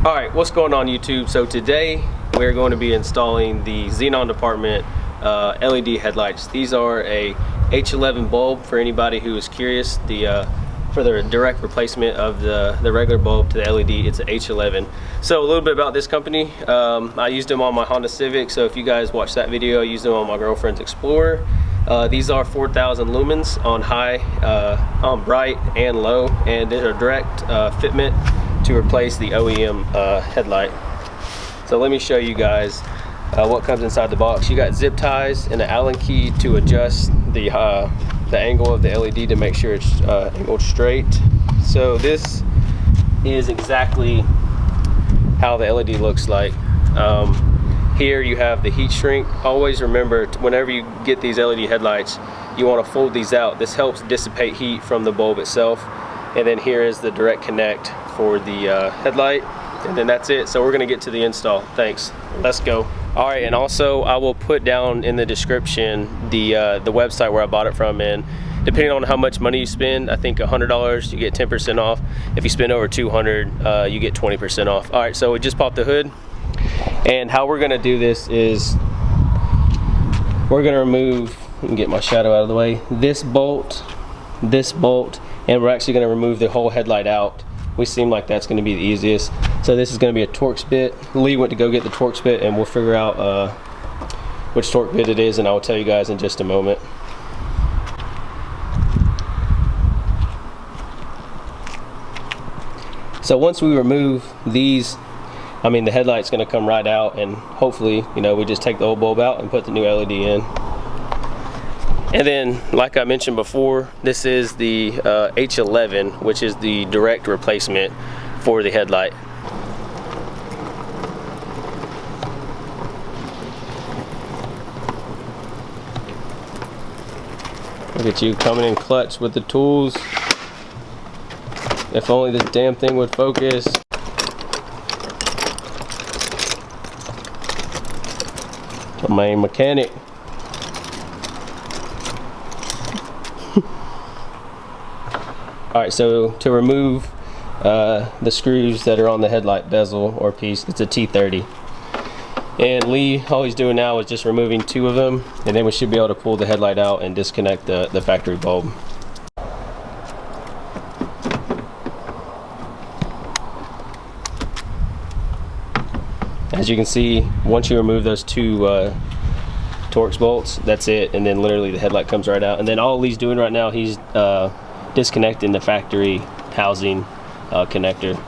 Alright, what's going on YouTube? So today we're going to be installing the Xenon department LED headlights. These are a H11 bulb for anybody who is curious. For the direct replacement of the regular bulb to the LED, it's an H11. So a little bit about this company. I used them on my Honda Civic, so if you guys watched that video, I used them on my girlfriend's Explorer. These are 4,000 lumens on high, on bright and low, and these are direct fitment to replace the OEM headlight. So let me show you guys what comes inside the box. You got zip ties and an Allen key to adjust the angle of the LED to make sure it's angled straight. So this is exactly how the LED looks like. Here you have the heat shrink. Always remember, whenever you get these LED headlights, you want to fold these out. This helps dissipate heat from the bulb itself. And then here is the direct connect for the headlight, and then that's it. So we're gonna get to the install. Thanks, let's go. All right, and also I will put down in the description the website where I bought it from, and depending on how much money you spend, I think $100 you get 10% off. If you spend over 200, you get 20% off. All right, so we just popped the hood, and how we're gonna do this is we're gonna remove, let me get my shadow out of the way, this bolt, and we're actually gonna remove the whole headlight out. We seem like that's going to be the easiest. So this is going to be a Torx bit. Lee went to go get the Torx bit, and we'll figure out which Torx bit it is, and I'll tell you guys in just a moment. So once we remove these, the headlight's going to come right out, and hopefully, we just take the old bulb out and put the new LED in. And then, like I mentioned before, this is the H11, which is the direct replacement for the headlight. Look at you coming in clutch with the tools. If only this damn thing would focus. I'm a mechanic. Alright, so to remove the screws that are on the headlight bezel or piece, it's a T30. And Lee, all he's doing now is just removing 2 of them, and then we should be able to pull the headlight out and disconnect the factory bulb. As you can see, once you remove those 2 Torx bolts, that's it, and then literally the headlight comes right out. And then all Lee's doing right now, he's disconnecting the factory housing connector.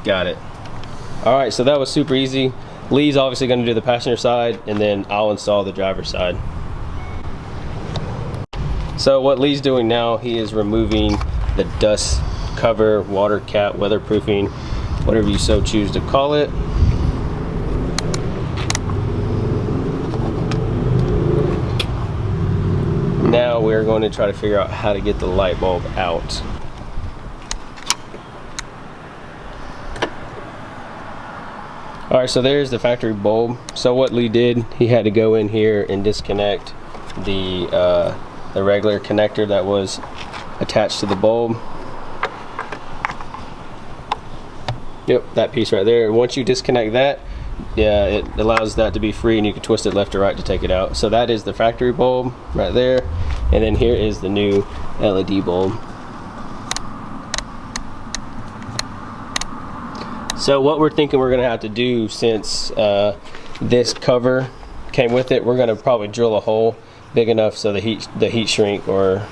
Got it. Alright, so that was super easy. Lee's obviously going to do the passenger side, and then I'll install the driver's side. So what Lee's doing now, he is removing the dust cover, water cap, weatherproofing, whatever you so choose to call it. Now we're going to try to figure out how to get the light bulb out. Alright, so there's the factory bulb. So what Lee did, he had to go in here and disconnect the regular connector that was attached to the bulb. Yep, that piece right there. Once you disconnect that, yeah, it allows that to be free, and you can twist it left or right to take it out. So that is the factory bulb right there, and then here is the new LED bulb. So what we're thinking we're gonna have to do, since this cover came with it, we're gonna probably drill a hole big enough so the heat shrink or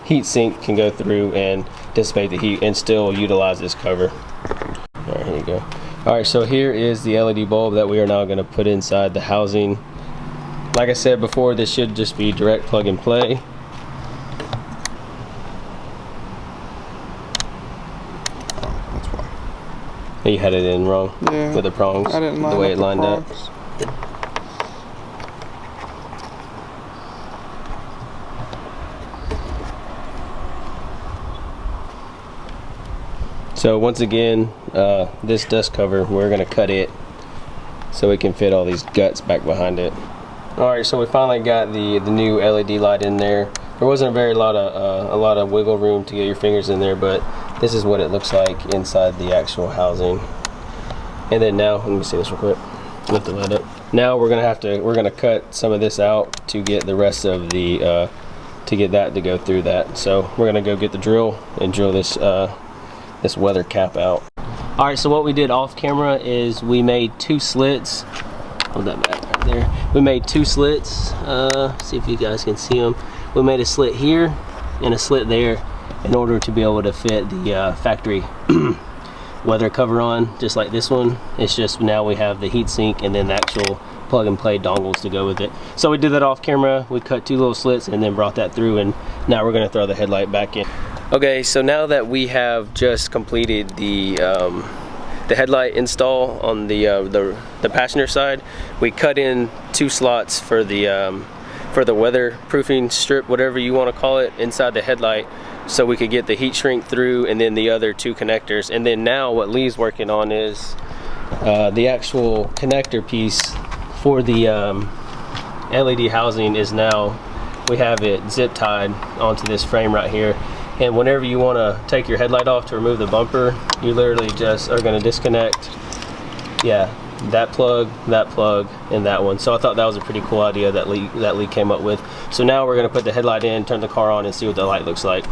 heat sink can go through and dissipate the heat and still utilize this cover. Alright, here you go. Alright, so here is the LED bulb that we are now going to put inside the housing. Like I said before, this should just be direct plug and play. That's why. You had it in wrong, yeah, with the prongs, I didn't line the way up it lined up. So once again, this dust cover, we're going to cut it so it can fit all these guts back behind it. All right, so we finally got the new LED light in there. There wasn't a lot of wiggle room to get your fingers in there, but this is what it looks like inside the actual housing. And then now, let me see this real quick. Lift the lid up. Now we're gonna cut some of this out to get the rest of the to get that to go through that. So we're gonna go get the drill and drill this this weather cap out. All right, so what we did off camera is we made 2 slits. Hold that back right there. We made 2 slits. See if you guys can see them. We made a slit here and a slit there in order to be able to fit the factory weather cover on, just like this one. It's just now we have the heat sink and then the actual plug and play dongles to go with it. So we did that off camera. We cut 2 little slits and then brought that through, and now we're gonna throw the headlight back in. Okay, so now that we have just completed the headlight install on the passenger side, we cut in 2 slots for the weatherproofing strip, whatever you want to call it, inside the headlight, so we could get the heat shrink through, and then the other 2 connectors. And then now what Lee's working on is the actual connector piece for the LED housing. Is now we have it zip tied onto this frame right here. And whenever you want to take your headlight off to remove the bumper, you literally just are going to disconnect, that plug, and that one. So I thought that was a pretty cool idea that Lee came up with. So now we're going to put the headlight in, turn the car on, and see what the light looks like.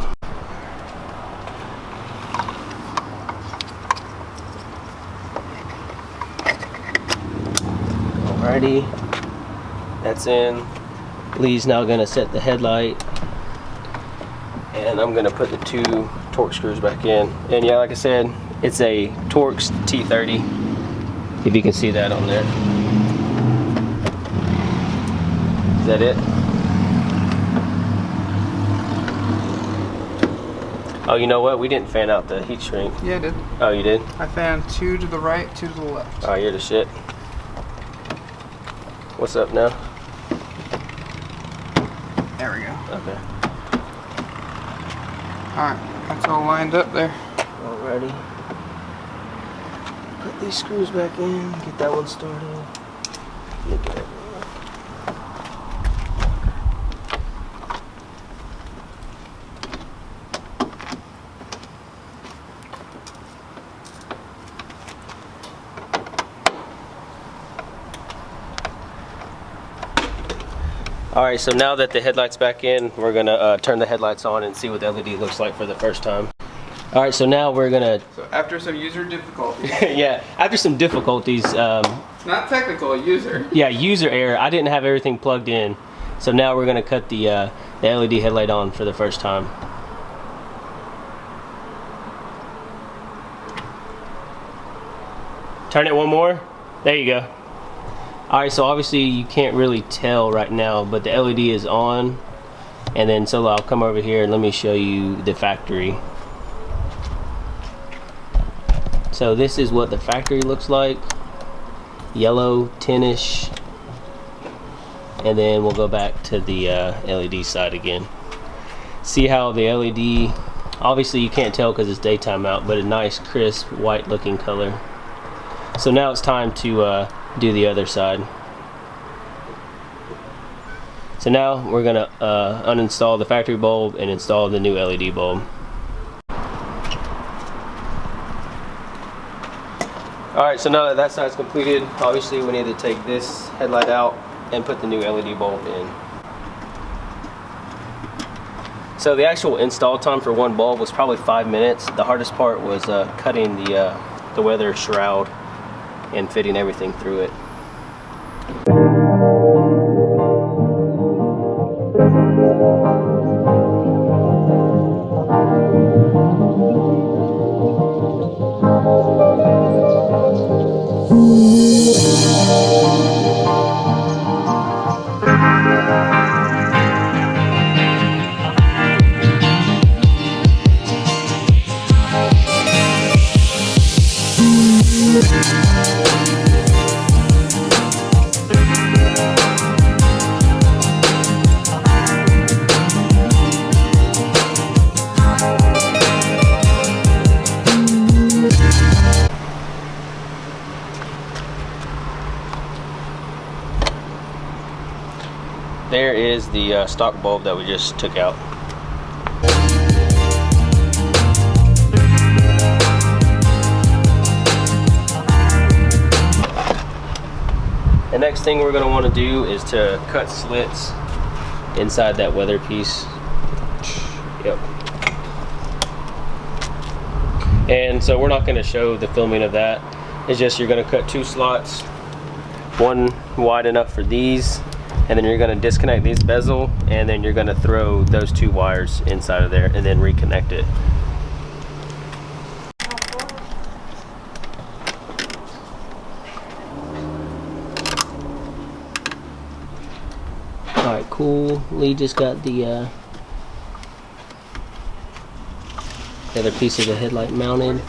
Alrighty, that's in. Lee's now going to set the headlight, and I'm going to put the 2 Torx screws back in. And yeah, like I said, it's a Torx T30, if you can see that on there. Is that it? Oh, you know what? We didn't fan out the heat shrink. Yeah, I did. Oh, you did? I fanned 2 to the right, 2 to the left. Oh, you're the shit. What's up now? There we go. Okay. Alright, that's all lined up there. Alrighty. Put these screws back in, get that one started. Look at it. Alright, so now that the headlight's back in, we're gonna turn the headlights on and see what the LED looks like for the first time. Alright, so now we're gonna... So after some user difficulties. yeah, after some difficulties... it's not technical, user. Yeah, user error. I didn't have everything plugged in. So now we're gonna cut the LED headlight on for the first time. Turn it one more. There you go. Alright, so obviously you can't really tell right now, but the LED is on. And then so I'll come over here and let me show you the factory. So this is what the factory looks like. Yellow, tinnish. And then we'll go back to the LED side again. See how the LED, obviously you can't tell because it's daytime out, but a nice crisp white looking color. So now it's time to do the other side. So now we're gonna uninstall the factory bulb and install the new LED bulb. Alright, so now that that side's completed, obviously we need to take this headlight out and put the new LED bulb in. So the actual install time for one bulb was probably 5 minutes. The hardest part was cutting the weather shroud and fitting everything through it. there is the stock bulb that we just took out. The next thing we're going to want to do is to cut slits inside that weather piece. Yep. And so we're not going to show the filming of that. It's just you're going to cut 2 slots, one wide enough for these, and then you're going to disconnect these bezel, and then you're going to throw those 2 wires inside of there and then reconnect it. Alright, cool. Lee just got the other piece of the headlight mounted.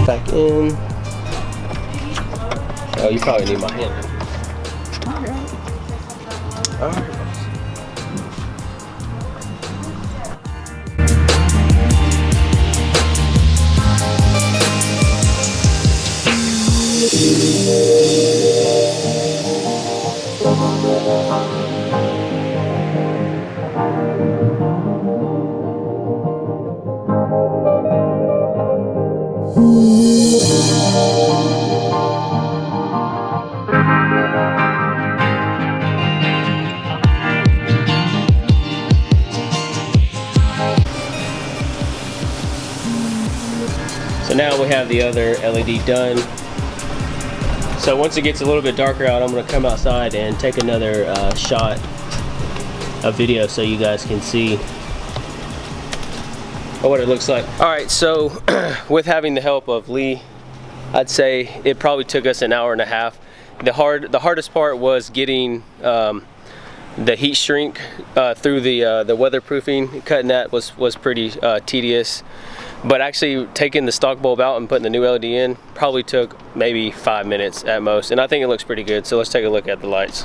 Back in. Oh, you probably need my hand. All right. So now we have the other LED done. So once it gets a little bit darker out, I'm going to come outside and take another shot of video so you guys can see what it looks like. Alright, so with having the help of Lee, I'd say it probably took us an hour and a half. The hardest part was getting the heat shrink through the weatherproofing. Cutting that was pretty tedious. But actually taking the stock bulb out and putting the new LED in probably took maybe 5 minutes at most. And I think it looks pretty good. So let's take a look at the lights.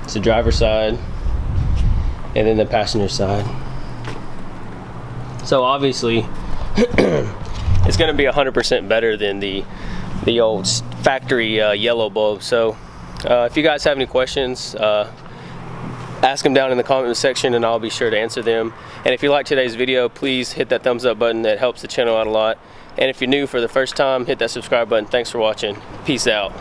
It's the driver's side and then the passenger side. So obviously it's going to be 100% better than the old factory yellow bulb. So if you guys have any questions, ask them down in the comment section and I'll be sure to answer them. And if you like today's video, please hit that thumbs up button. That helps the channel out a lot. And if you're new for the first time, hit that subscribe button. Thanks for watching. Peace out.